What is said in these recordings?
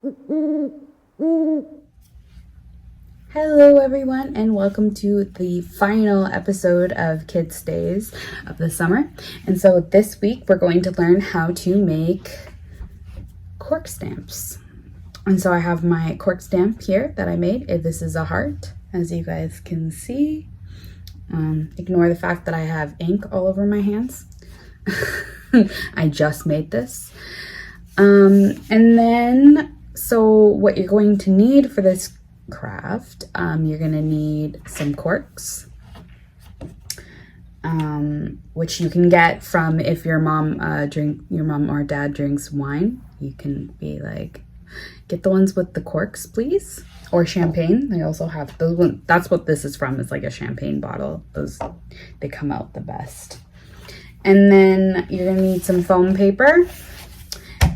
Hello everyone and welcome to the final episode of Kids Days of the summer. And so this week we're going to learn how to make cork stamps. And so I have my cork stamp here that I made. This is a heart, as you guys can see. Ignore the fact that I have ink all over my hands. I just made this. And then, so what you're going to need for this craft, you're going to need some corks, which you can get from, if your mom or dad drinks wine, you can be like, get the ones with the corks, please. Or champagne. They also have those ones. That's what this is from. It's like a champagne bottle. Those, they come out the best. And then you're gonna need some foam paper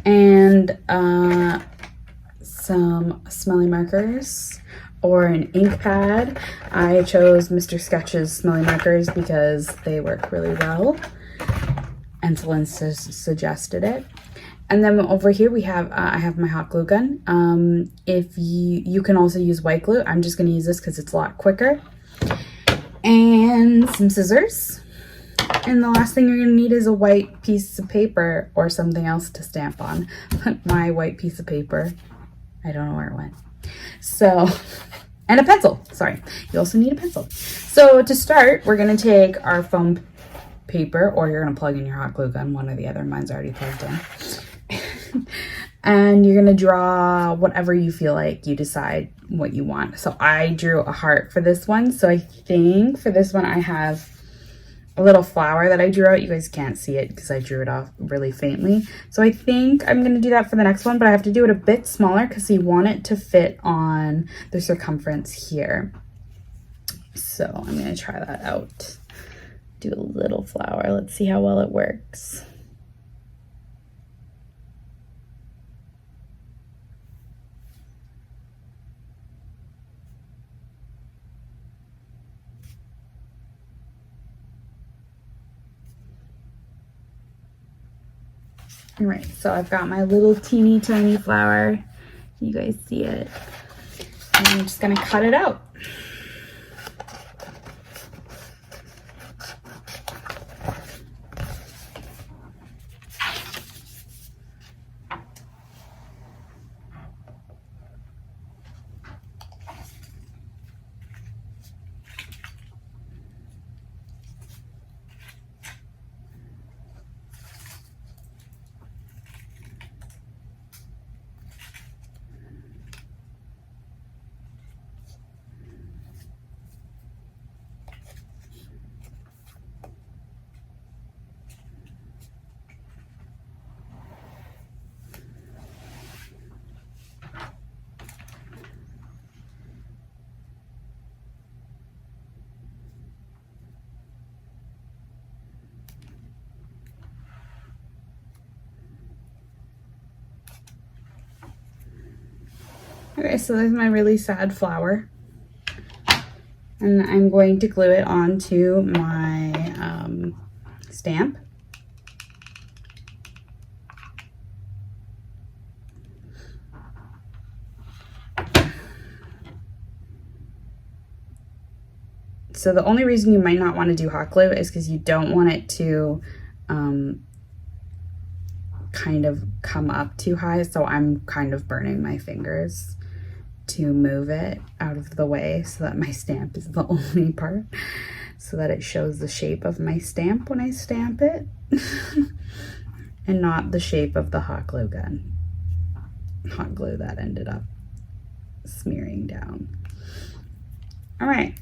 and some smelly markers or an ink pad. I chose Mr. Sketch's smelly markers because they work really well, and Celine suggested it. And then over here we have, I have my hot glue gun. If you can also use white glue. I'm just gonna use this because it's a lot quicker. And some scissors. And the last thing you're gonna need is a white piece of paper or something else to stamp on. My white piece of paper, I don't know where it went. So, and a pencil, sorry. You also need a pencil. So to start, we're gonna take our foam paper, or you're gonna plug in your hot glue gun, one or the other. Mine's already plugged in. And you're gonna draw whatever you feel like. You decide what you want. So I drew a heart for this one. So I think for this one I have a little flower that I drew out. You guys can't see it because I drew it off really faintly. So I think I'm gonna do that for the next one, but I have to do it a bit smaller because you want it to fit on the circumference here. So I'm gonna try that out. Do a little flower. Let's see how well it works. All right, so I've got my little teeny tiny flower. You guys see it? And I'm just gonna cut it out. Okay, so there's my really sad flower. And I'm going to glue it onto my stamp. So the only reason you might not want to do hot glue is because you don't want it to kind of come up too high. So I'm kind of burning my fingers to move it out of the way so that my stamp is the only part, so that it shows the shape of my stamp when I stamp it and not the shape of the hot glue gun. Hot glue that ended up smearing down. All right,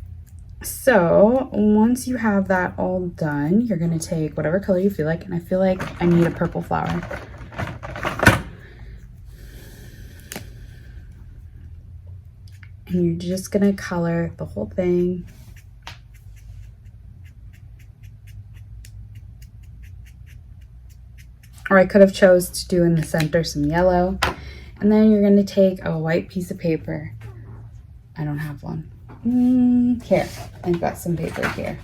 so once you have that all done, you're gonna take whatever color you feel like, and I feel like I need a purple flower. And you're just gonna color the whole thing. Or I could have chose to do in the center some yellow. And then you're gonna take a white piece of paper. I don't have one. Here, I've got some paper here.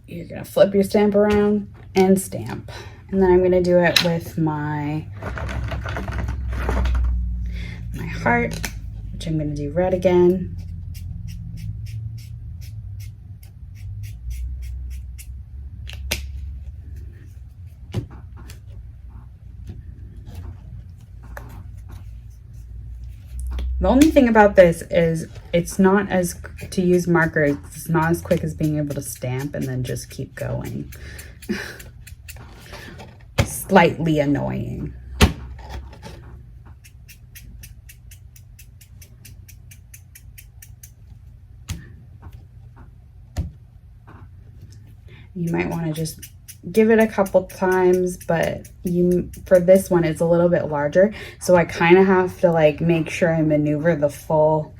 You're gonna flip your stamp around and stamp. And then I'm going to do it with my heart, which I'm going to do red again. The only thing about this is it's not as, to use markers, it's not as quick as being able to stamp and then just keep going. Slightly annoying. You might want to just give it a couple times, but for this one it's a little bit larger, so I kind of have to like make sure I maneuver the full,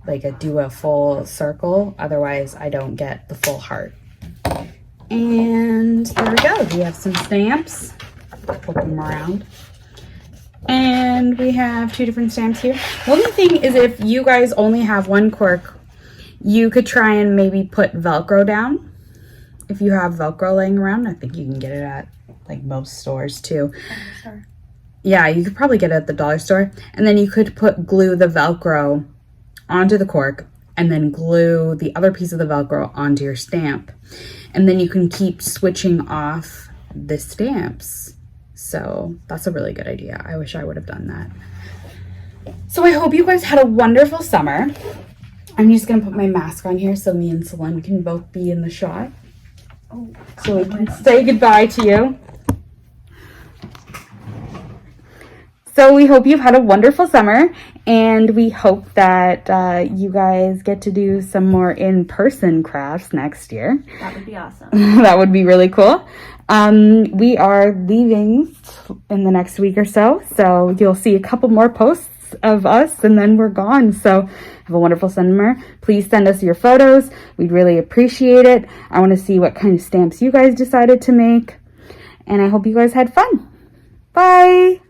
like do a full circle, otherwise I don't get the full heart. And there we go. We have some stamps. Flip them around. And we have 2 different stamps here. The only thing is, if you guys only have one cork, you could try and maybe put Velcro down. If you have Velcro laying around, I think you can get it at like most stores too. Yeah, you could probably get it at the dollar store. And then you could glue the Velcro onto the cork and then glue the other piece of the Velcro onto your stamp. And then you can keep switching off the stamps. So that's a really good idea. I wish I would have done that. So I hope you guys had a wonderful summer. I'm just gonna put my mask on here so me and Celine can both be in the shot. So we can say goodbye to you. So we hope you've had a wonderful summer, and we hope that you guys get to do some more in-person crafts next year. That would be awesome. That would be really cool. We are leaving in the next week or so, so you'll see a couple more posts of us and then we're gone. So have a wonderful summer. Please send us your photos. We'd really appreciate it. I want to see what kind of stamps you guys decided to make, and I hope you guys had fun. Bye.